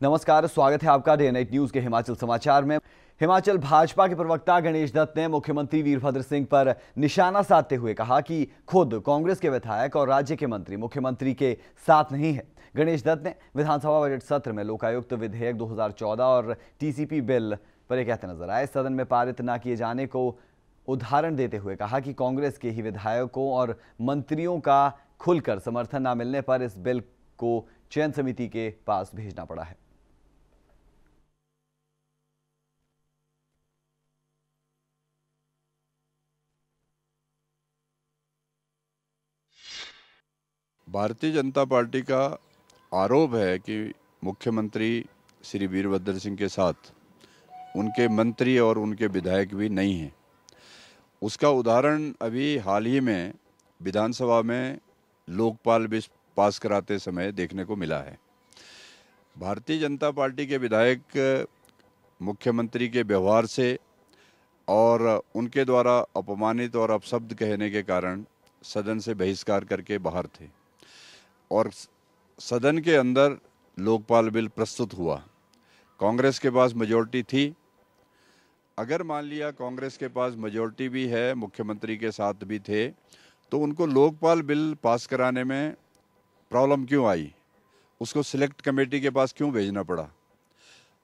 नमस्कार, स्वागत है आपका डे नाइट न्यूज के हिमाचल समाचार में। हिमाचल भाजपा के प्रवक्ता गणेश दत्त ने मुख्यमंत्री वीरभद्र सिंह पर निशाना साधते हुए कहा कि खुद कांग्रेस के विधायक और राज्य के मंत्री मुख्यमंत्री के साथ नहीं है। गणेश दत्त ने विधानसभा बजट सत्र में लोकायुक्त विधेयक 2014 और टीसीपी बिल पर ये कहते नजर आए। सदन में पारित न किए जाने को उदाहरण देते हुए कहा कि कांग्रेस के ही विधायकों और मंत्रियों का खुलकर समर्थन न मिलने पर इस बिल को चयन समिति के पास भेजना पड़ा है। भारतीय जनता पार्टी का आरोप है कि मुख्यमंत्री श्री वीरभद्र सिंह के साथ उनके मंत्री और उनके विधायक भी नहीं हैं। उसका उदाहरण अभी हाल ही में विधानसभा में लोकपाल बिल पास कराते समय देखने को मिला है। भारतीय जनता पार्टी के विधायक मुख्यमंत्री के व्यवहार से और उनके द्वारा अपमानित और अपशब्द कहने के कारण सदन से बहिष्कार करके बाहर थे और सदन के अंदर लोकपाल बिल प्रस्तुत हुआ। कांग्रेस के पास मेजॉरिटी थी। अगर मान लिया कांग्रेस के पास मेजॉरिटी भी है, मुख्यमंत्री के साथ भी थे, तो उनको लोकपाल बिल पास कराने में प्रॉब्लम क्यों आई? उसको सिलेक्ट कमेटी के पास क्यों भेजना पड़ा?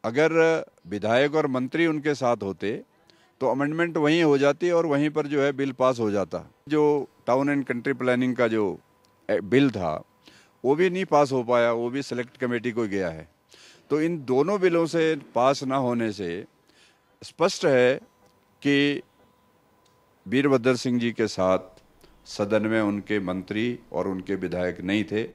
अगर विधायक और मंत्री उनके साथ होते तो अमेंडमेंट वहीं हो जाती और वहीं पर जो है बिल पास हो जाता। जो टाउन एंड कंट्री प्लानिंग का जो बिल था वो भी नहीं पास हो पाया, वो भी सिलेक्ट कमेटी को गया है। तो इन दोनों बिलों से पास ना होने से स्पष्ट है कि वीरभद्र सिंह जी के साथ सदन में उनके मंत्री और उनके विधायक नहीं थे।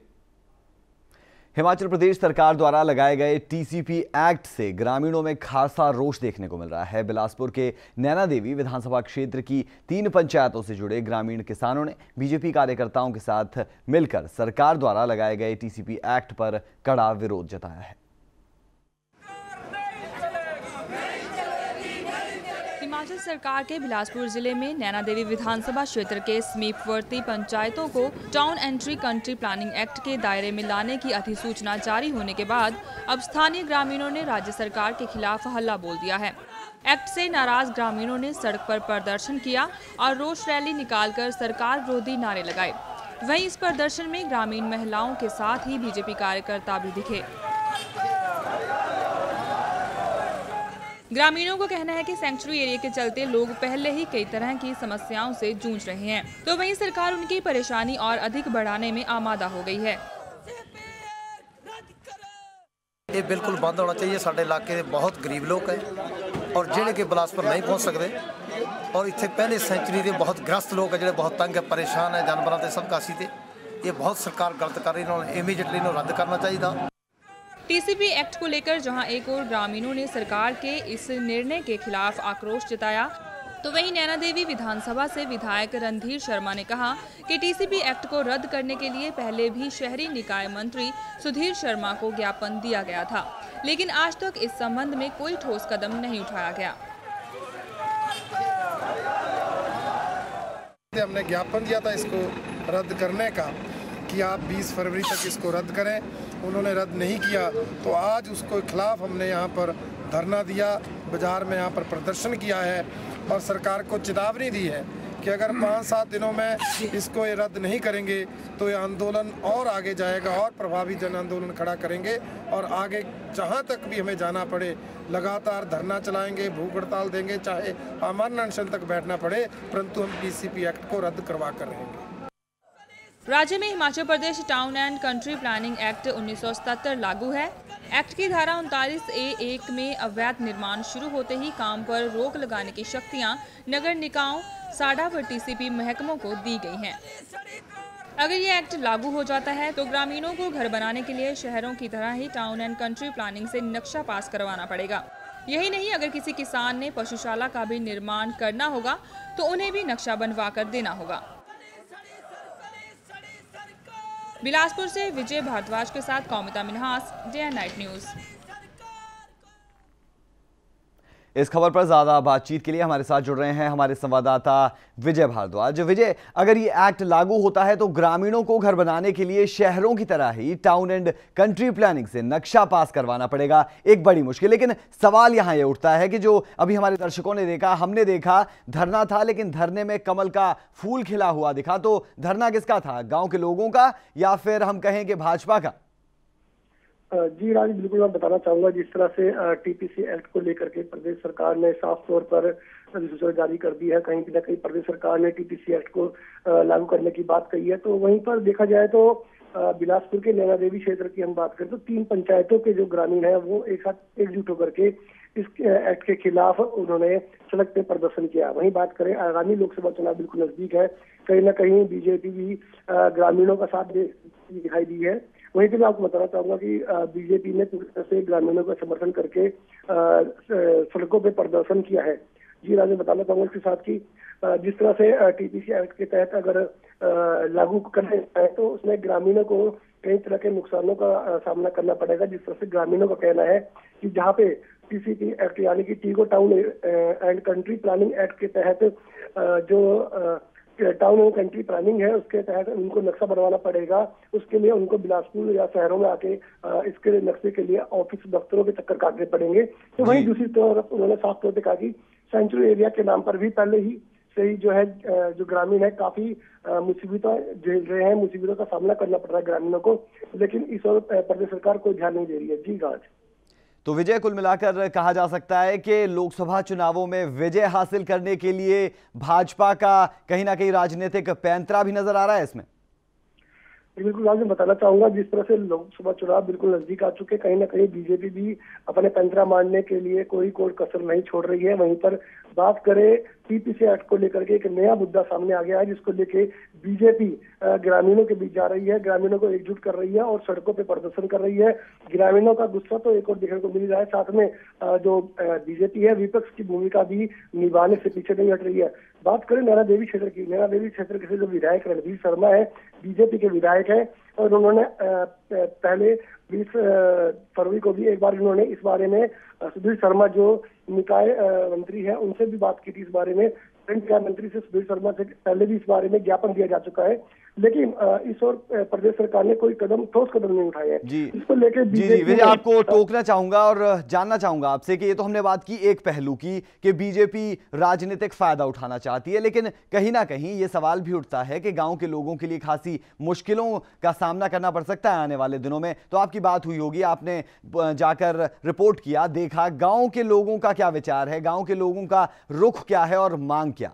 हिमाचल प्रदेश सरकार द्वारा लगाए गए टीसीपी एक्ट से ग्रामीणों में खासा रोष देखने को मिल रहा है। बिलासपुर के नैना देवी विधानसभा क्षेत्र की 3 पंचायतों से जुड़े ग्रामीण किसानों ने बीजेपी कार्यकर्ताओं के साथ मिलकर सरकार द्वारा लगाए गए टीसीपी एक्ट पर कड़ा विरोध जताया है। हिमाचल सरकार के बिलासपुर जिले में नैना देवी विधानसभा क्षेत्र के समीपवर्ती पंचायतों को town entry country planning act के दायरे में लाने की अधिसूचना जारी होने के बाद अब स्थानीय ग्रामीणों ने राज्य सरकार के खिलाफ हल्ला बोल दिया है। एक्ट से नाराज ग्रामीणों ने सड़क पर प्रदर्शन किया और रोष रैली निकालकर सरकार विरोधी नारे लगाए। वहीं इस प्रदर्शन में ग्रामीण महिलाओं के साथ ही बीजेपी कार्यकर्ता भी दिखे। ग्रामीणों को कहना है कि सैंक्चुरी एरिया के चलते लोग पहले ही कई तरह की समस्याओं से जूझ रहे हैं, तो वहीं सरकार उनकी परेशानी और अधिक बढ़ाने में आमादा हो गई है। ये बिल्कुल बंद होना चाहिए। साढ़े इलाके के बहुत गरीब लोग हैं और जिन्हें के बिलासपुर नहीं पहुंच सकते और इतने पहले सैंक्चुरी के बहुत ग्रस्त लोग हैं जो बहुत तंग है, परेशान है, जानवरों के सब कासी थे। ये बहुत सरकार गलत कर रही है, इमीडिएटली रद्द करना चाहिए। टीसीपी एक्ट को लेकर जहां एक और ग्रामीणों ने सरकार के इस निर्णय के खिलाफ आक्रोश जताया, तो वहीं नैना देवी विधानसभा से विधायक रणधीर शर्मा ने कहा कि टीसीपी एक्ट को रद्द करने के लिए पहले भी शहरी निकाय मंत्री सुधीर शर्मा को ज्ञापन दिया गया था, लेकिन आज तक इस संबंध में कोई ठोस कदम नहीं उठाया गया। हमने ज्ञापन दिया था इसको रद्द करने का कि आप 20 फरवरी तक इसको रद्द करें। उन्होंने रद्द नहीं किया तो आज उसको खिलाफ हमने यहाँ पर धरना दिया, बाजार में यहाँ पर प्रदर्शन किया है और सरकार को चेतावनी दी है कि अगर 5-7 दिनों में इसको ये रद्द नहीं करेंगे तो ये आंदोलन और आगे जाएगा और प्रभावी जन आंदोलन खड़ा करेंगे और आगे जहाँ तक भी हमें जाना पड़े लगातार धरना चलाएंगे, भूख हड़ताल देंगे, चाहे अमरनाथ अनशन तक बैठना पड़े, परंतु हम टीसीपी एक्ट को रद्द करवा कर रहेंगे। राज्य में Himachal Pradesh town and country planning act 1977 लागू है। एक्ट की धारा 39A(1) में अवैध निर्माण शुरू होते ही काम पर रोक लगाने की शक्तियां नगर निकायों, साडा व टीसीपी महकमों को दी गई हैं। अगर ये एक्ट लागू हो जाता है तो ग्रामीणों को घर बनाने के लिए शहरों की तरह ही टाउन एंड कंट्री प्लानिंग से नक्शा पास करवाना पड़ेगा। यही नहीं, अगर किसी किसान ने पशुशाला का भी निर्माण करना होगा तो उन्हें भी नक्शा बनवा कर देना होगा। बिलासपुर से विजय भारद्वाज के साथ कौमिता मिन्हास, डे नाइट न्यूज। इस खबर पर ज्यादा बातचीत के लिए हमारे साथ जुड़ रहे हैं हमारे संवाददाता विजय भारद्वाज। विजय, अगर ये एक्ट लागू होता है तो ग्रामीणों को घर बनाने के लिए शहरों की तरह ही टाउन एंड कंट्री प्लानिंग से नक्शा पास करवाना पड़ेगा, एक बड़ी मुश्किल। लेकिन सवाल यहां ये उठता है कि जो अभी हमारे दर्शकों ने देखा, हमने देखा धरना था, लेकिन धरने में कमल का फूल खिला हुआ दिखा, तो धरना किसका था? गांव के लोगों का या फिर हम कहें कि भाजपा का? जी राज, बिल्कुल मैं बताना चाहूंगा, जिस तरह से टीपीसी एक्ट को लेकर के प्रदेश सरकार ने साफ तौर पर अधिसूचना जारी कर दी है। कहीं ना कहीं प्रदेश सरकार ने टीपीसी एक्ट को लागू करने की बात कही है। तो वहीं पर देखा जाए तो बिलासपुर के नैना देवी क्षेत्र की हम बात करें तो 3 पंचायतों के जो ग्रामीण है वो एक साथ एकजुट होकर के इस एक्ट के खिलाफ उन्होंने सड़क पे प्रदर्शन किया। वहीं बात करें, आगामी लोकसभा चुनाव बिल्कुल नजदीक है, कहीं ना कहीं बीजेपी भी ग्रामीणों का साथ दिखाई दी है। वहीं पर मैं आपको बताना चाहूंगा कि बीजेपी ने पूरी तरह से ग्रामीणों का समर्थन करके सड़कों पे प्रदर्शन किया है। जी राज, बताना चाहूंगा इसके साथ कि जिस तरह से टीपीसी एक्ट के तहत अगर लागू करने जाए तो उसमें ग्रामीणों को कई तरह के नुकसानों का सामना करना पड़ेगा। जिस तरह से ग्रामीणों का कहना है कि जहाँ पे टीसीपी एक्ट यानी कि टीको town and country planning act के तहत जो टाउन एंड कंट्री प्लानिंग है उसके तहत उनको नक्शा बनवाना पड़ेगा, उसके लिए उनको बिलासपुर या शहरों में आके इसके नक्शे के लिए ऑफिस दफ्तरों के चक्कर काटने पड़ेंगे। तो वहीं दूसरी तरफ उन्होंने साफ तौर पर कहा कि सेंचुरी एरिया के नाम पर भी पहले ही से ही जो है जो ग्रामीण है काफी मुसीबतों झेल रहे हैं, मुसीबतों का सामना करना पड़ रहा है ग्रामीणों को, लेकिन इस ओर प्रदेश सरकार कोई ध्यान नहीं दे रही है। जी राज, तो विजय, कुल मिलाकर कहा जा सकता है कि लोकसभा चुनावों में विजय हासिल करने के लिए भाजपा का कहीं ना कहीं राजनीतिक पैंतरा भी नजर आ रहा है इसमें। बिल्कुल राज, मैं बताना चाहूंगा, जिस तरह से लोकसभा चुनाव बिल्कुल नजदीक आ चुके, कहीं ना कहीं बीजेपी भी अपने पैंतरा मारने के लिए कोई कसर नहीं छोड़ रही है। वहीं पर बात करें टीपीसी एक्ट को लेकर के एक नया मुद्दा सामने आ गया है, जिसको लेके बीजेपी ग्रामीणों के बीच जा रही है, ग्रामीणों को एकजुट कर रही है और सड़कों पे प्रदर्शन कर रही है। ग्रामीणों का गुस्सा तो एक और देखने को मिल रहा है, साथ में जो बीजेपी है विपक्ष की भूमिका भी निभाने से पीछे नहीं हट रही है। बात करें नैना देवी क्षेत्र की, नैना देवी क्षेत्र के जो विधायक रणधीर शर्मा है, बीजेपी के विधायक है, और उन्होंने पहले 20 फरवरी को भी एक बार इन्होंने इस बारे में सुधीर शर्मा जो निकाय मंत्री है उनसे भी बात की थी इस बारे में। निकाय मंत्री से सुधीर शर्मा से पहले भी इस बारे में ज्ञापन दिया जा चुका है, लेकिन इस ओर प्रदेश सरकार ने कोई ठोस कदम नहीं उठाए हैं। इसको लेकर जी विजय, आपको टोकना चाहूंगा और जानना चाहूंगा आपसे कि ये तो हमने बात की एक पहलू की कि बीजेपी राजनीतिक फायदा उठाना चाहती है, लेकिन कहीं ना कहीं ये सवाल भी उठता है कि गांव के लोगों के लिए खासी मुश्किलों का सामना करना पड़ सकता है आने वाले दिनों में। तो आपकी बात हुई होगी, आपने जाकर रिपोर्ट किया, देखा, गांव के लोगों का क्या विचार है, गांव के लोगों का रुख क्या है और मांग क्या?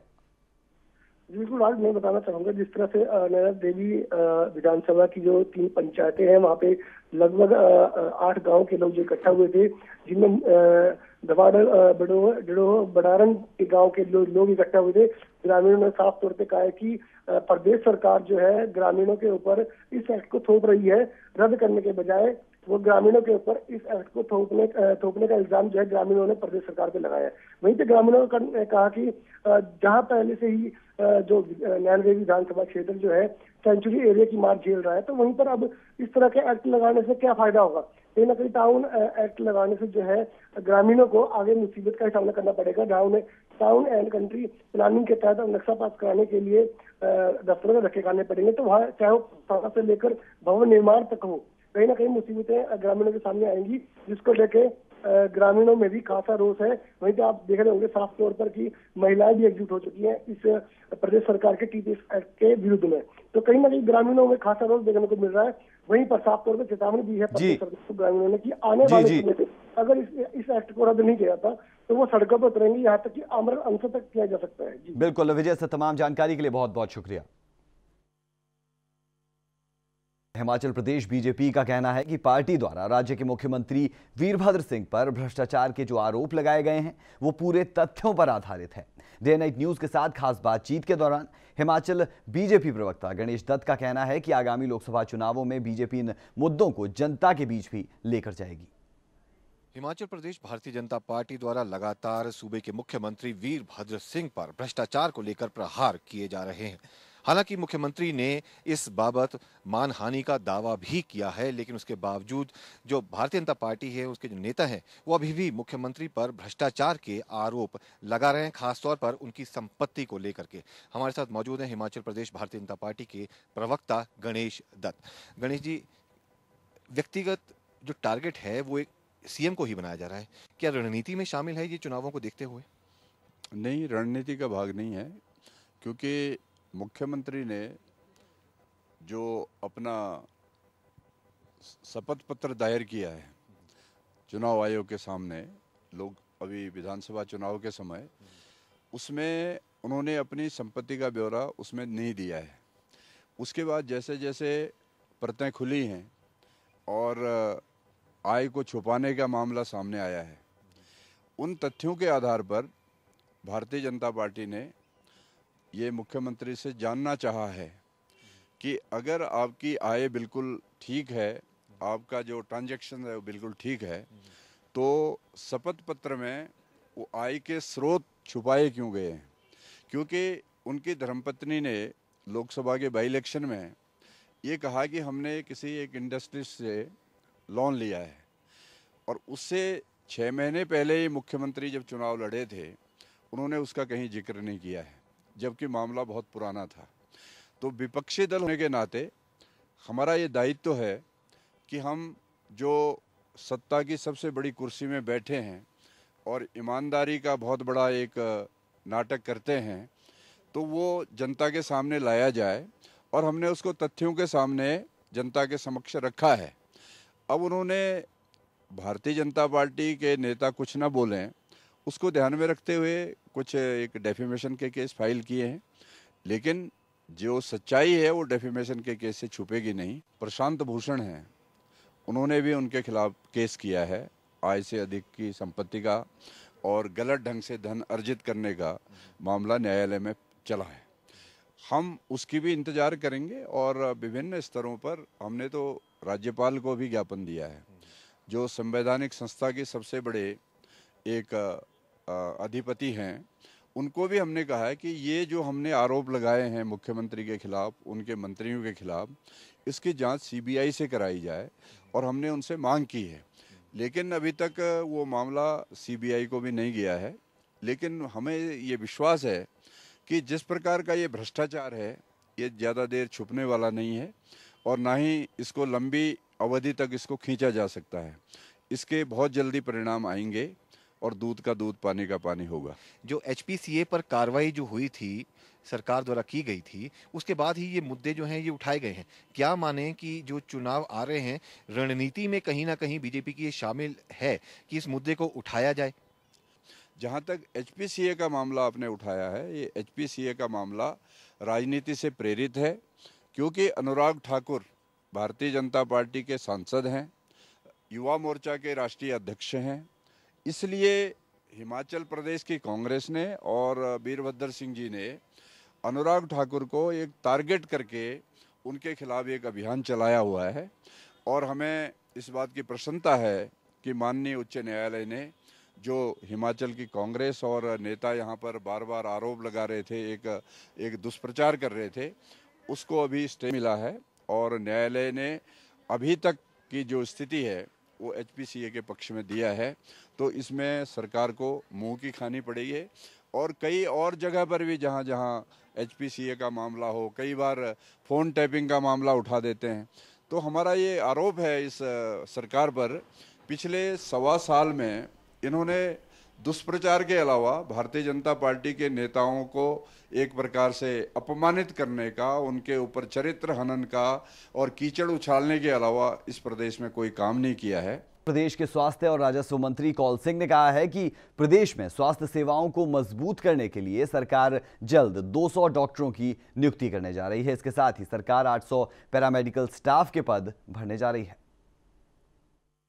बिल्कुल आज मैं बताना चाहूंगा, जिस तरह से नैना देवी विधानसभा की जो 3 पंचायतें हैं वहाँ पे लगभग 8 गांव के लोग जो इकट्ठा हुए थे, जिनमें डड़ोह बड़ारन के गांव के लोग इकट्ठा हुए थे। ग्रामीणों ने साफ तौर पे कहा है कि प्रदेश सरकार जो है ग्रामीणों के ऊपर इस एक्ट को थोप रही है, रद्द करने के बजाय वो ग्रामीणों के ऊपर इस एक्ट को थोपने का इल्जाम जो है ग्रामीणों ने प्रदेश सरकार पे लगाया है। वहीं पे ग्रामीणों ने कहा कि जहां पहले से ही जो नैना देवी विधानसभा क्षेत्र जो है सेंचुरी एरिया की मार झेल रहा है, तो वहीं पर अब इस तरह के एक्ट लगाने से क्या फायदा होगा? कहीं ना कहीं टाउन एक्ट लगाने से जो है ग्रामीणों को आगे मुसीबत का सामना करना पड़ेगा। टाउन एंड कंट्री प्लानिंग के तहत नक्शा पास कराने के लिए दफ्तरों में धक्के खाने पड़ेंगे, तो वहाँ चाहे वो से लेकर भवन निर्माण तक हो, कहीं ना कहीं मुसीबतें ग्रामीणों के सामने आएंगी, जिसको लेके ग्रामीणों में भी खासा रोष है। वहीं पे आप देख रहे होंगे साफ तौर पर कि महिलाएं भी एकजुट हो चुकी हैं इस प्रदेश सरकार के टीपीसी एक्ट के विरुद्ध में। तो कहीं ना कहीं ग्रामीणों में खासा रोष देखने को मिल रहा है। वहीं पर साफ तौर पर चेतावनी दी है प्रदेश सरकार को ग्रामीणों ने कि आने वाले समय में अगर इस एक्ट को रद्द नहीं किया जाता तो वो सड़कों पर उतरेंगे, यहाँ तक कि आमरण अनशन तक किया जा सकता है। बिल्कुल विजय, से तमाम जानकारी के लिए बहुत बहुत शुक्रिया। हिमाचल प्रदेश बीजेपी का कहना है कि पार्टी द्वारा राज्य के मुख्यमंत्री वीरभद्र सिंह पर भ्रष्टाचार के जो आरोप लगाए गए हैं वो पूरे तथ्यों पर आधारित है। डे नाइट न्यूज के साथ खास बातचीत के दौरान हिमाचल बीजेपी प्रवक्ता गणेश दत्त का कहना है कि आगामी लोकसभा चुनावों में बीजेपी इन मुद्दों को जनता के बीच भी लेकर जाएगी। हिमाचल प्रदेश भारतीय जनता पार्टी द्वारा लगातार सूबे के मुख्यमंत्री वीरभद्र सिंह पर भ्रष्टाचार को लेकर प्रहार किए जा रहे हैं। हालांकि मुख्यमंत्री ने इस बाबत मानहानि का दावा भी किया है, लेकिन उसके बावजूद जो भारतीय जनता पार्टी है उसके जो नेता हैं वो अभी भी मुख्यमंत्री पर भ्रष्टाचार के आरोप लगा रहे हैं, खासतौर पर उनकी संपत्ति को लेकर के। हमारे साथ मौजूद हैं हिमाचल प्रदेश भारतीय जनता पार्टी के प्रवक्ता गणेश दत्त। गणेश जी, व्यक्तिगत जो टारगेट है वो एक सीएम को ही बनाया जा रहा है, क्या रणनीति में शामिल है ये चुनावों को देखते हुए? नहीं, रणनीति का भाग नहीं है, क्योंकि मुख्यमंत्री ने जो अपना शपथ पत्र दायर किया है चुनाव आयोग के सामने, लोग अभी विधानसभा चुनाव के समय, उसमें उन्होंने अपनी संपत्ति का ब्यौरा उसमें नहीं दिया है। उसके बाद जैसे जैसे परतें खुली हैं और आय को छुपाने का मामला सामने आया है, उन तथ्यों के आधार पर भारतीय जनता पार्टी ने ये मुख्यमंत्री से जानना चाहा है कि अगर आपकी आय बिल्कुल ठीक है, आपका जो ट्रांजैक्शन है वो बिल्कुल ठीक है, तो शपथ पत्र में वो आय के स्रोत छुपाए क्यों गए हैं? क्योंकि उनकी धर्मपत्नी ने लोकसभा के बाई इलेक्शन में ये कहा कि हमने किसी एक इंडस्ट्री से लोन लिया है, और उससे 6 महीने पहले ही मुख्यमंत्री जब चुनाव लड़े थे उन्होंने उसका कहीं जिक्र नहीं किया है, जबकि मामला बहुत पुराना था। तो विपक्षी दल होने के नाते हमारा ये दायित्व है कि हम जो सत्ता की सबसे बड़ी कुर्सी में बैठे हैं और ईमानदारी का बहुत बड़ा एक नाटक करते हैं, तो वो जनता के सामने लाया जाए, और हमने उसको तथ्यों के सामने जनता के समक्ष रखा है। अब उन्होंने भारतीय जनता पार्टी के नेता कुछ ना बोलें, उसको ध्यान में रखते हुए कुछ एक डेफेमेशन के केस फाइल किए हैं, लेकिन जो सच्चाई है वो डेफेमेशन के केस से छुपेगी नहीं। प्रशांत भूषण हैं, उन्होंने भी उनके खिलाफ केस किया है, आय से अधिक की संपत्ति का और गलत ढंग से धन अर्जित करने का मामला न्यायालय में चला है। हम उसकी भी इंतजार करेंगे, और विभिन्न स्तरों पर हमने तो राज्यपाल को भी ज्ञापन दिया है, जो संवैधानिक संस्था के सबसे बड़े एक अधिपति हैं, उनको भी हमने कहा है कि ये जो हमने आरोप लगाए हैं मुख्यमंत्री के खिलाफ, उनके मंत्रियों के खिलाफ, इसकी जांच सीबीआई से कराई जाए, और हमने उनसे मांग की है। लेकिन अभी तक वो मामला सीबीआई को भी नहीं गया है। लेकिन हमें ये विश्वास है कि जिस प्रकार का ये भ्रष्टाचार है, ये ज़्यादा देर छुपने वाला नहीं है, और ना ही इसको लंबी अवधि तक इसको खींचा जा सकता है। इसके बहुत जल्दी परिणाम आएंगे, और दूध का दूध, पानी का पानी होगा। जो एचपीसीए पर कार्रवाई जो हुई थी, सरकार द्वारा की गई थी, उसके बाद ही ये मुद्दे जो हैं ये उठाए गए हैं। क्या माने कि जो चुनाव आ रहे हैं, रणनीति में कहीं ना कहीं बीजेपी की ये शामिल है कि इस मुद्दे को उठाया जाए? जहाँ तक एचपीसीए का मामला आपने उठाया है, ये एचपीसीए का मामला राजनीति से प्रेरित है, क्योंकि अनुराग ठाकुर भारतीय जनता पार्टी के सांसद हैं, युवा मोर्चा के राष्ट्रीय अध्यक्ष हैं। इसलिए हिमाचल प्रदेश की कांग्रेस ने और वीरभद्र सिंह जी ने अनुराग ठाकुर को एक टारगेट करके उनके खिलाफ एक अभियान चलाया हुआ है, और हमें इस बात की प्रसन्नता है कि माननीय उच्च न्यायालय ने जो हिमाचल की कांग्रेस और नेता यहाँ पर बार बार आरोप लगा रहे थे, एक दुष्प्रचार कर रहे थे, उसको अभी स्टे मिला है, और न्यायालय ने अभी तक की जो स्थिति है वो एचपीसीए के पक्ष में दिया है। तो इसमें सरकार को मुंह की खानी पड़ी है, और कई और जगह पर भी जहाँ जहाँ एचपीसीए का मामला हो, कई बार फ़ोन टैपिंग का मामला उठा देते हैं। तो हमारा ये आरोप है इस सरकार पर, पिछले 1.25 साल में इन्होंने दुष्प्रचार के अलावा भारतीय जनता पार्टी के नेताओं को एक प्रकार से अपमानित करने का, उनके ऊपर चरित्र हनन का और कीचड़ उछालने के अलावा इस प्रदेश में कोई काम नहीं किया है। प्रदेश के स्वास्थ्य और राजस्व मंत्री कौल सिंह ने कहा है कि प्रदेश में स्वास्थ्य सेवाओं को मजबूत करने के लिए सरकार जल्द 200 डॉक्टरों की नियुक्ति करने जा रही है। इसके साथ ही सरकार 800 पैरामेडिकल स्टाफ के पद भरने जा रही है।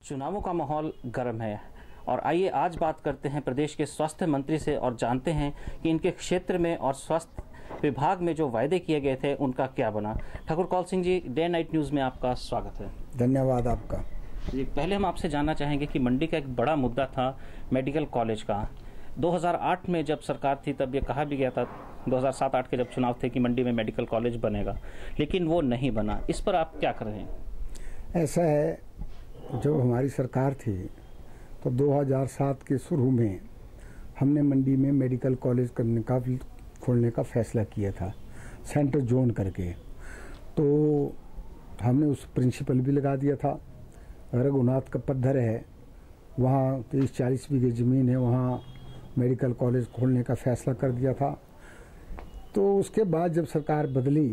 चुनावों का माहौल गर्म है, और आइए आज बात करते हैं प्रदेश के स्वास्थ्य मंत्री से और जानते हैं कि इनके क्षेत्र में और स्वास्थ्य विभाग में जो वायदे किए गए थे उनका क्या बना। Thakur Kaul Singh ji, day night news में आपका स्वागत है। धन्यवाद आपका। जी, पहले हम आपसे जानना चाहेंगे कि मंडी का एक बड़ा मुद्दा था मेडिकल कॉलेज का, 2008 में जब सरकार थी तब ये कहा भी गया था, 2007-8 के जब चुनाव थे, कि मंडी में मेडिकल कॉलेज बनेगा, लेकिन वो नहीं बना। इस पर आप क्या कर रहे हैं? ऐसा है, जब हमारी सरकार थी तो 2007 के शुरू में हमने मंडी में मेडिकल कॉलेज खोलने का फैसला किया था, सेंटर जोन करके। तो हमने उस प्रिंसिपल भी लगा दिया था। रघुनाथ का पद्धर है, वहाँ 30-40 बीघे ज़मीन है, वहाँ मेडिकल कॉलेज खोलने का फैसला कर दिया था। तो उसके बाद जब सरकार बदली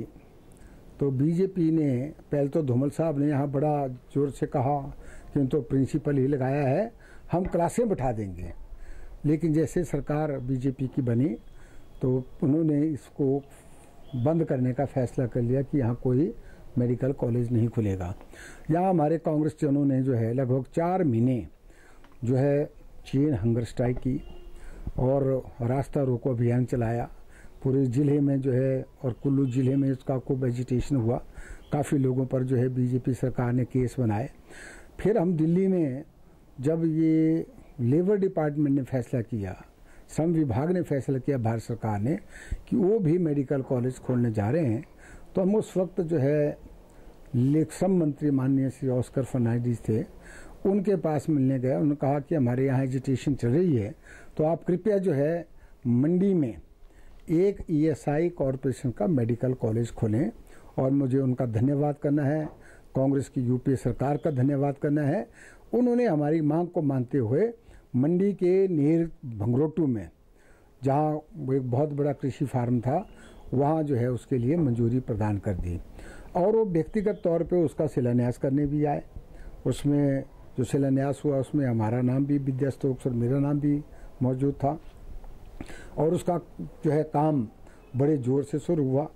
तो बीजेपी ने, पहले तो धूमल साहब ने यहाँ बड़ा जोर से कहा कि तो प्रिंसिपल ही लगाया है, हम क्लासें बैठा देंगे। लेकिन जैसे सरकार बीजेपी की बनी तो उन्होंने इसको बंद करने का फैसला कर लिया कि यहाँ कोई मेडिकल कॉलेज नहीं खुलेगा। यहाँ हमारे कांग्रेस जनों ने जो है लगभग 4 महीने जो है चेन हंगर स्ट्राइक की और रास्ता रोको अभियान चलाया पूरे ज़िले में जो है, और कुल्लू ज़िले में इसका खूब एजिटेशन हुआ। काफ़ी लोगों पर जो है बीजेपी सरकार ने केस बनाए। फिर हम दिल्ली में जब ये लेबर डिपार्टमेंट ने फैसला किया, श्रम विभाग ने फैसला किया, भारत सरकार ने, कि वो भी मेडिकल कॉलेज खोलने जा रहे हैं, तो हम उस वक्त जो है श्रम मंत्री माननीय श्री ऑस्कर फर्नांडिस थे, उनके पास मिलने गए। उन्होंने कहा कि हमारे यहाँ एजिटेशन चल रही है, तो आप कृपया जो है मंडी में एक ESI कॉरपोरेशन का मेडिकल कॉलेज खोलें। और मुझे उनका धन्यवाद करना है, कांग्रेस की यूपीए सरकार का धन्यवाद करना है। उन्होंने हमारी मांग को मानते हुए मंडी के नेर भंगरोटू में, जहाँ एक बहुत बड़ा कृषि फार्म था, वहाँ जो है उसके लिए मंजूरी प्रदान कर दी। और वो व्यक्तिगत तौर पे उसका शिलान्यास करने भी आए। उसमें जो शिलान्यास हुआ उसमें हमारा नाम भी, विद्यास्तोक सर मेरा नाम भी मौजूद था। और उसका जो है काम बड़े जोर से शुरू हुआ।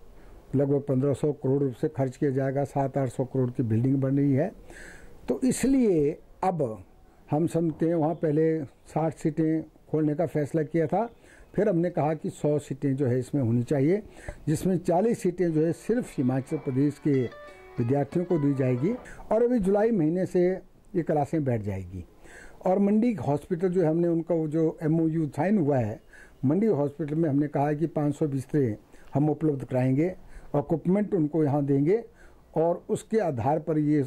लगभग 1500 करोड़ रुपये से खर्च किया जाएगा, 700-800 करोड़ की बिल्डिंग बन रही है। तो इसलिए अब हम समझते हैं, वहाँ पहले 60 सीटें खोलने का फैसला किया था, फिर हमने कहा कि 100 सीटें जो है इसमें होनी चाहिए, जिसमें 40 सीटें जो है सिर्फ हिमाचल प्रदेश के विद्यार्थियों को दी जाएगी। और अभी जुलाई महीने से ये क्लासें बैठ जाएगी। और मंडी हॉस्पिटल जो है, हमने उनका जो MOU साइन हुआ है, मंडी हॉस्पिटल में हमने कहा है कि 500 बिस्तरे हम उपलब्ध कराएंगे, इक्विपमेंट उनको यहाँ देंगे, और उसके आधार पर ये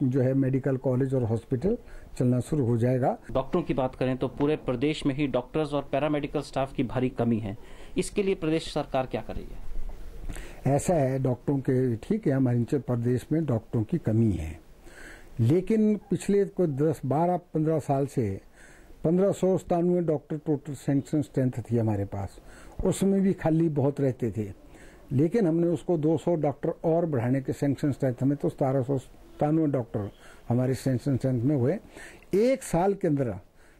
जो है मेडिकल कॉलेज और हॉस्पिटल चलना शुरू हो जाएगा। डॉक्टरों की बात करें तो पूरे प्रदेश में ही डॉक्टर्स और पैरामेडिकल स्टाफ की भारी कमी है। इसके लिए प्रदेश सरकार क्या कर रही है? ऐसा है, डॉक्टरों के, ठीक है, हमारे हिमाचल प्रदेश में डॉक्टरों की कमी है, लेकिन पिछले कोई 10-12-15 साल से 1597 डॉक्टर टोटल सैंक्शन स्ट्रेंथ थी हमारे पास। उसमें भी खाली बहुत रहते थे, लेकिन हमने उसको 200 डॉक्टर और बढ़ाने के सैंक्शन स्ट्रेंथ में, तो 1797 डॉक्टर हमारे सैंक्शन स्ट्रेंथ में हुए। एक साल के अंदर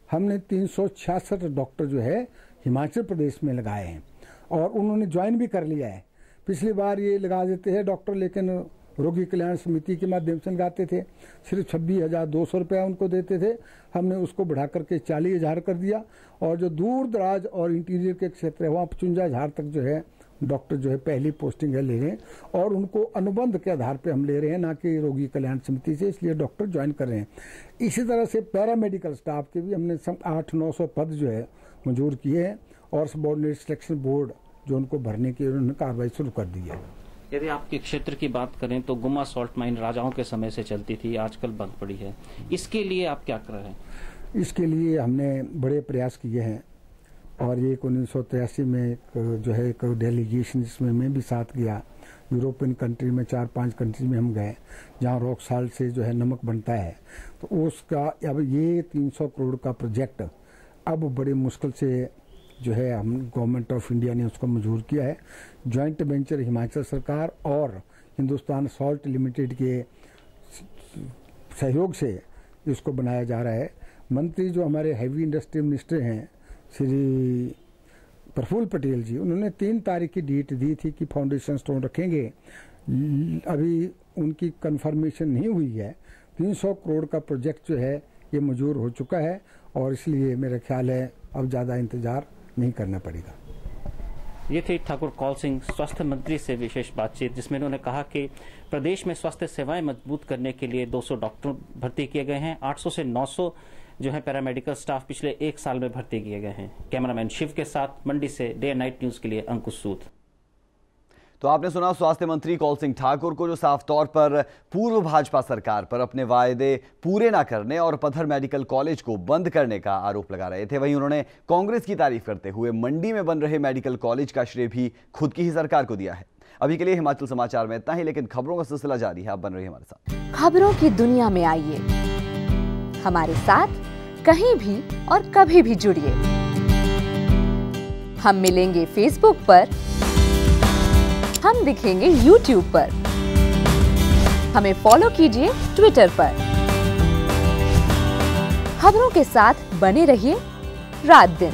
हमने 366 डॉक्टर जो है हिमाचल प्रदेश में लगाए हैं, और उन्होंने ज्वाइन भी कर लिया है। पिछली बार ये लगा देते हैं डॉक्टर, लेकिन रोगी कल्याण समिति के माध्यम से लगाते थे, सिर्फ 26,200 रुपया उनको देते थे। हमने उसको बढ़ा करके 40,000 कर दिया। और जो दूर दराज और इंटीरियर के क्षेत्र है, वहाँ 55,000 तक जो है डॉक्टर जो है पहली पोस्टिंग है ले रहे हैं, और उनको अनुबंध के आधार पे हम ले रहे हैं, ना कि रोगी कल्याण समिति से, इसलिए डॉक्टर ज्वाइन कर रहे हैं। इसी तरह से पैरामेडिकल स्टाफ के भी हमने 800-900 पद जो है मंजूर किए हैं, और सबऑर्डिनेट सिलेक्शन बोर्ड जो उनको भरने की उन्होंने कार्रवाई शुरू कर दी है। यदि आपके क्षेत्र की बात करें तो गुम्मा सॉल्ट माइन राजाओं के समय से चलती थी, आजकल बंद पड़ी है। इसके लिए आप क्या कर रहे हैं? इसके लिए हमने बड़े प्रयास किए हैं, और ये 1983 में जो है एक डेलीगेशन, जिसमें मैं भी साथ गया, यूरोपियन कंट्री में 4-5 कंट्री में हम गए, जहाँ रॉक साल्ट से जो है नमक बनता है। तो उसका अब ये 300 करोड़ का प्रोजेक्ट अब बड़े मुश्किल से जो है हम गवर्नमेंट ऑफ इंडिया ने उसको मंजूर किया है। जॉइंट वेंचर हिमाचल सरकार और हिंदुस्तान सॉल्ट लिमिटेड के सहयोग से इसको बनाया जा रहा है। मंत्री जो हमारे हैवी इंडस्ट्री मिनिस्टर हैं श्री प्रफुल्ल पटेल जी, उन्होंने 3 तारीख की डेट दी थी कि फाउंडेशन स्टोन रखेंगे। अभी उनकी कंफर्मेशन नहीं हुई है। 300 करोड़ का प्रोजेक्ट जो है ये मंजूर हो चुका है, और इसलिए मेरा ख्याल है अब ज़्यादा इंतजार नहीं करना पड़ेगा। ये थे ठाकुर कौल सिंह, स्वास्थ्य मंत्री से विशेष बातचीत, जिसमें उन्होंने कहा कि प्रदेश में स्वास्थ्य सेवाएं मजबूत करने के लिए 200 डॉक्टर भर्ती किए गए हैं। 800 से 900 जो है पैरामेडिकल स्टाफ पिछले 1 साल में भर्ती किए गए हैं। कैमरामैन शिव के साथ मंडी से डे नाइट न्यूज के लिए अंकुश सूद। तो आपने सुना स्वास्थ्य मंत्री कौल सिंह ठाकुर को, जो साफ तौर पर पूर्व भाजपा सरकार पर अपने वायदे पूरे न करने और पत्थर मेडिकल कॉलेज को बंद करने का आरोप लगा रहे थे। वहीं उन्होंने कांग्रेस की तारीफ करते हुए मंडी में बन रहे मेडिकल कॉलेज का श्रेय भी खुद की ही सरकार को दिया है। अभी के लिए हिमाचल समाचार में इतना ही, लेकिन खबरों का सिलसिला जारी है। आप बन रही हमारे साथ। खबरों की दुनिया में आइए, हमारे साथ कहीं भी और कभी भी जुड़िए। हम मिलेंगे फेसबुक पर, हम दिखेंगे YouTube पर, हमें फॉलो कीजिए ट्विटर पर। खबरों के साथ बने रहिए रात दिन।